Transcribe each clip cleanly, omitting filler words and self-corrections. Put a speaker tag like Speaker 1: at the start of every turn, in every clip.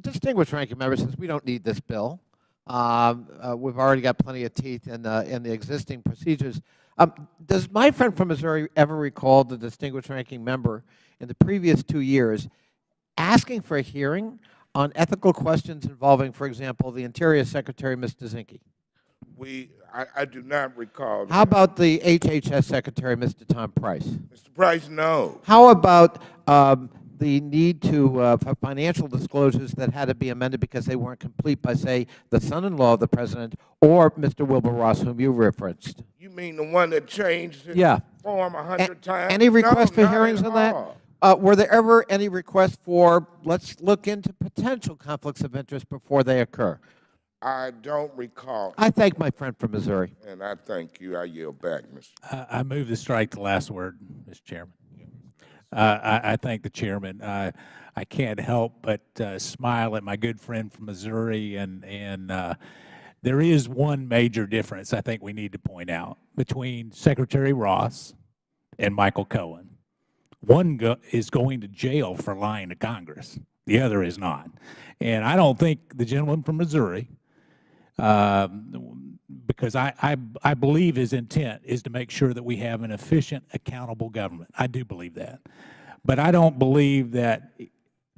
Speaker 1: Distinguished ranking member says we don't need this bill. We've already got plenty of teeth in the existing procedures. Does my friend from Missouri ever recall the distinguished ranking member in the previous 2 years asking for a hearing on ethical questions involving, for example, the Interior Secretary, Mr. Zinke?
Speaker 2: I do not recall that.
Speaker 1: How about the HHS Secretary, Mr. Tom Price?
Speaker 2: Mr. Price, no.
Speaker 1: How about the need for financial disclosures that had to be amended because they weren't complete by, say, the son-in-law of the President or Mr. Wilbur Ross, whom you referenced?
Speaker 2: You mean the one that changed his form 100 times?
Speaker 1: Any request for
Speaker 2: not
Speaker 1: hearings
Speaker 2: at
Speaker 1: on that?
Speaker 2: all.
Speaker 1: Were there ever any requests for, let's look into potential conflicts of interest before they occur?
Speaker 2: I don't recall.
Speaker 1: I thank my friend from Missouri.
Speaker 2: And I thank you. I yield back, Mr.
Speaker 3: I move to strike the last word, Mr. Chairman. I thank the chairman. I can't help but smile at my good friend from Missouri, and there is one major difference I think we need to point out between Secretary Ross and Michael Cohen. One is going to jail for lying to Congress. The other is not. And I don't think the gentleman from Missouri, because I believe his intent is to make sure that we have an efficient, accountable government. I do believe that. But I don't believe that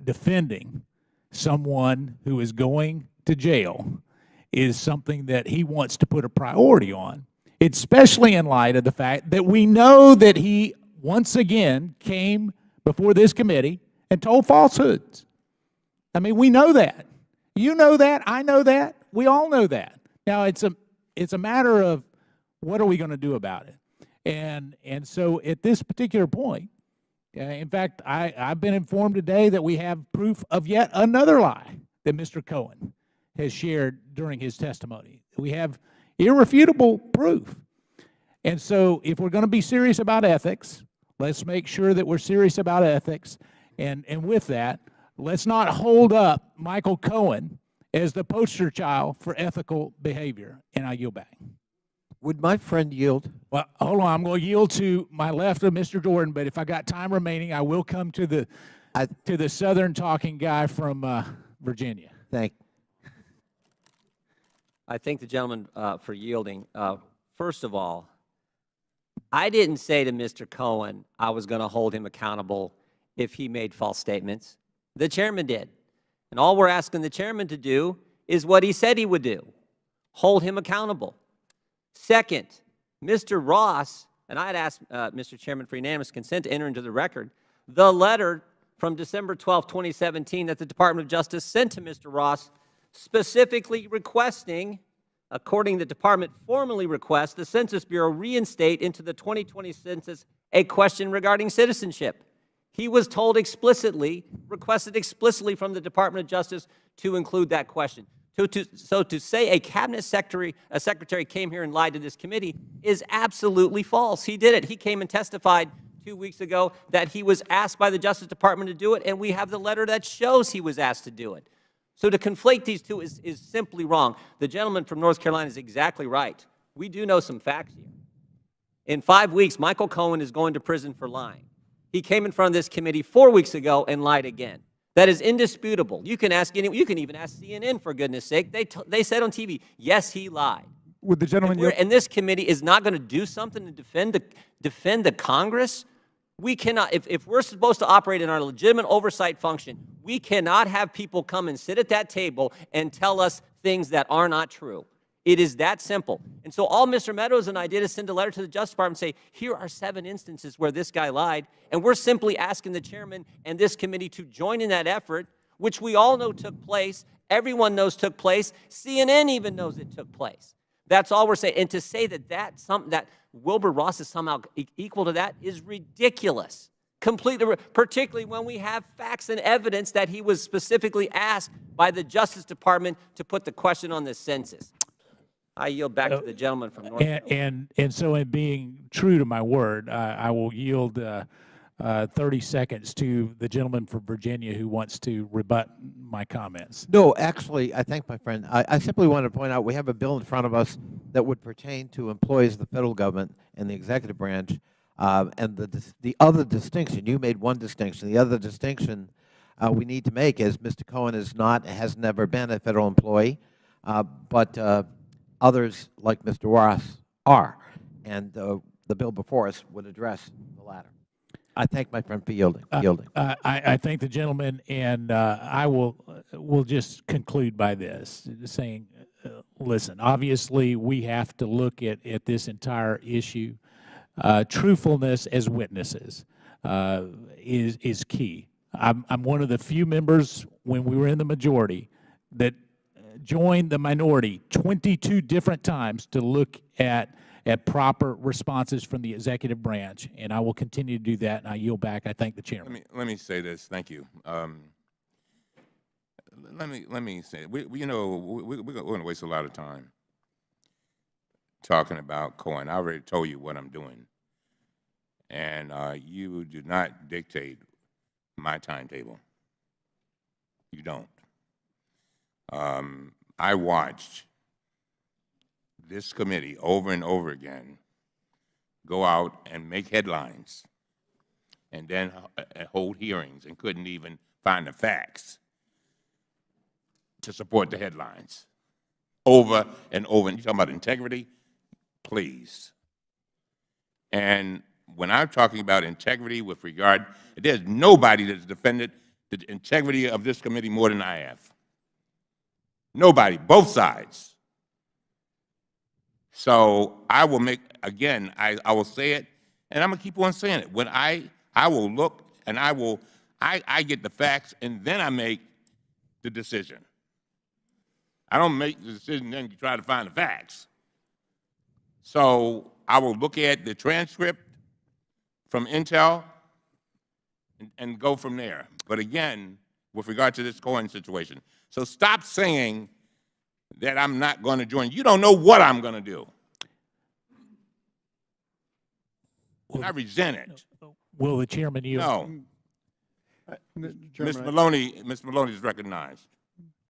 Speaker 3: defending someone who is going to jail is something that he wants to put a priority on, especially in light of the fact that we know that he once again came before this committee and told falsehoods. I mean, we know that. You know that. I know that. We all know that. Now, it's a matter of what are we going to do about it. And so at this particular point, in fact, I've been informed today that we have proof of yet another lie that Mr. Cohen has shared during his testimony. We have irrefutable proof. And so if we're going to be serious about ethics, let's make sure that we're serious about ethics. And with that, let's not hold up Michael Cohen as the poster child for ethical behavior. And I yield back.
Speaker 1: Would my friend yield?
Speaker 3: Well, hold on. I'm going to yield to my left of Mr. Jordan, but if I got time remaining, I will come to the Southern talking guy from Virginia.
Speaker 1: Thank you.
Speaker 4: I thank the gentleman for yielding. First of all, I didn't say to Mr. Cohen I was going to hold him accountable if he made false statements. The chairman did. And all we're asking the chairman to do is what he said he would do, hold him accountable. Second, Mr. Ross, and I had asked Mr. Chairman for unanimous consent to enter into the record the letter from December 12, 2017 that the Department of Justice sent to Mr. Ross specifically requesting, according to the department formally requests, the Census Bureau reinstate into the 2020 census a question regarding citizenship. He was told explicitly, requested explicitly from the Department of Justice to include that question. So to say a cabinet secretary came here and lied to this committee is absolutely false. He did it. He came and testified 2 weeks ago that he was asked by the Justice Department to do it, and we have the letter that shows he was asked to do it. So to conflate these two is simply wrong. The gentleman from North Carolina is exactly right. We do know some facts here. In 5 weeks, Michael Cohen is going to prison for lying. He came in front of this committee 4 weeks ago and lied again. That is indisputable. You can ask anyone. You can even ask CNN, for goodness sake. They said on TV, yes, he lied.
Speaker 5: Would the gentleman
Speaker 4: And this committee is not going to do something to defend the Congress. We cannot, if we're supposed to operate in our legitimate oversight function, we cannot have people come and sit at that table and tell us things that are not true. It is that simple. And so all Mr. Meadows and I did is send a letter to the Justice Department and say, here are 7 instances where this guy lied, and we're simply asking the chairman and this committee to join in that effort, which we all know took place. Everyone knows took place. CNN even knows it took place. That's all we're saying. And to say that Wilbur Ross is somehow equal to that is ridiculous. Completely, particularly when we have facts and evidence that he was specifically asked by the Justice Department to put the question on the census. I yield back to the gentleman from North Carolina.
Speaker 3: And so in being true to my word, I will yield 30 seconds to the gentleman from Virginia who wants to rebut my comments.
Speaker 1: No, actually, I thank my friend. I simply wanted to point out we have a bill in front of us that would pertain to employees of the federal government and the executive branch. And the other distinction, you made one distinction. The other distinction we need to make is Mr. Cohen has never been a federal employee, but others like Mr. Ross are, and the bill before us would address the latter. I thank my friend for yielding.
Speaker 3: I thank the gentleman, and I will just conclude by this, saying, listen, obviously we have to look at this entire issue. Truthfulness as witnesses is key. I'm one of the few members, when we were in the majority, that joined the minority 22 different times to look at proper responses from the executive branch, and I will continue to do that, and I yield back. I thank the chairman.
Speaker 5: Let me say this. Thank you. Let me say, we're going to waste a lot of time talking about Cohen. I already told you what I'm doing, and you do not dictate my timetable. You don't. I watched this committee over and over again go out and make headlines and then hold hearings and couldn't even find the facts to support the headlines over and over. And you're talking about integrity? Please. And when I'm talking about integrity with regard, there's nobody that's defended the integrity of this committee more than I have. Nobody, both sides. So I will make, again, I will say it, and I'm going to keep on saying it. When I will look, and I get the facts, and then I make the decision. I don't make the decision then to try to find the facts. So I will look at the transcript from Intel and go from there. But again, with regard to this Cohen situation, so stop saying that I'm not going to join. You don't know what I'm going to do. And I resent it.
Speaker 3: Will the chairman yield?
Speaker 5: No. Ms. Maloney is recognized.